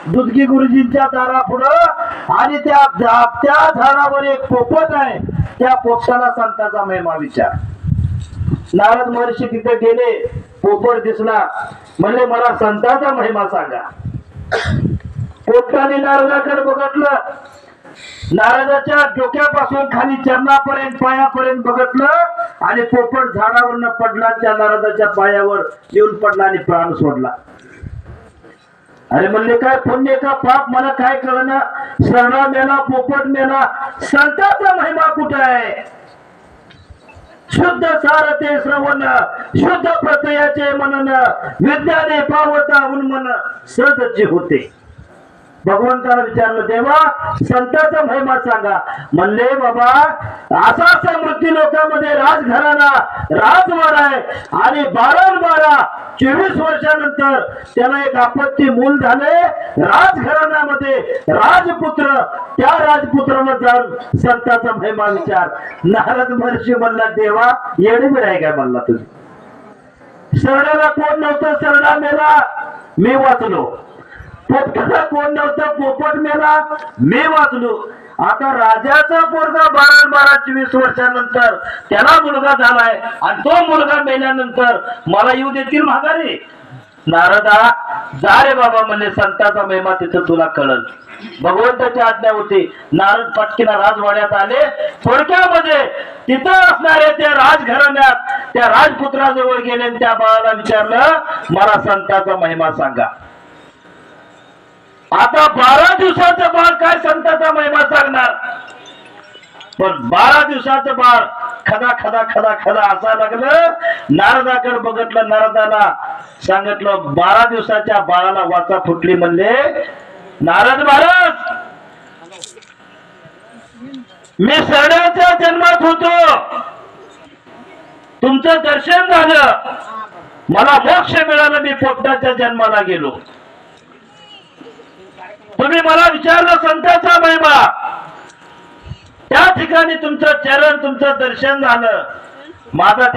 दुधगी गुरुजींच्या दारापुढं आणि त्या झाडावर एक पोपट आहे, त्या पोपटाला संताचा महिमा विचार. नारद महर्षी तिथे गेले, पोपट दिसला, म्हणले मला संताचा महिमा सांगा. पोपटाने नारदाकडे बघितलं, नारदाच्या डोक्यापासून खाली चरणापर्यंत पायापर्यंत बघितलं आणि पोपट झाडावरनं पडला, त्या नारदाच्या पायावर येऊन पडला आणि प्राण सोडला. अरे म्हणले काय पुण्य का पाप मला काय कळना, सरळा मेला, पोपट मेला, संताचा महिमा कुठे आहे? शुद्ध सारते श्रवण, शुद्ध प्रत्ययाचे मनन, विज्ञाने पावता उन्मन, सहजचे होते. भगवंताला विचारलं, देवा संताचा महिमा सांगा. म्हणले बाबा असा मृत्यू लोकांमध्ये राजघराणा राजवाडा आहे आणि 12 वर्षानंतर त्याला एक आपत्ती मूल झाले राजघराण्यामध्ये राजपुत्र, त्या राजपुत्राला जाऊन संताचा महिमा विचार. नारद महर्षी म्हणला, देवा येडीबिड आहे काय म्हणला तुझी? सरण्याला कोण नव्हतं, सरडा मेला, मी वाचलो. पोपटाला कोण नव्हतं, पोपट मेला, मी वाचलो. आता राजाचा पोरगा 12-24 वर्षानंतर त्याला मुलगा झालाय आणि तो मुलगा मेल्यानंतर मला येऊ देतील माघारी? नारदा जा रे बाबा, म्हणले संताचा महिमा तिथं तुला कळल. भगवंताची आज्ञा होती. नारद पटकीना राजवाड्यात आले. थोडक्यामध्ये तिथं असणाऱ्या त्या राजघराण्यात त्या राजपुत्राजवळ गेले आणि त्या बाळाला विचारलं, मला संताचा महिमा सांगा. आता 12 दिवसाचं बाळ काय संताचा महिमा सांगणार? पण 12 दिवसाचं बाळ खदा खदा खदा खदा असा लागलं. नारदाकडे बघितलं, नारदाला सांगितलं, 12 दिवसाच्या बाळाला वाचा फुटली. म्हणले नारद महाराज, मी सरण्याच्या जन्मात होतो, तुमचं दर्शन झालं, मला मोक्ष मिळाला, मी पोपटाच्या जन्माला गेलो. तुम्ही मला विचारलं संताचा महिमा, त्या ठिकाणी तुमचं चरण, तुमचं दर्शन झालं, माझा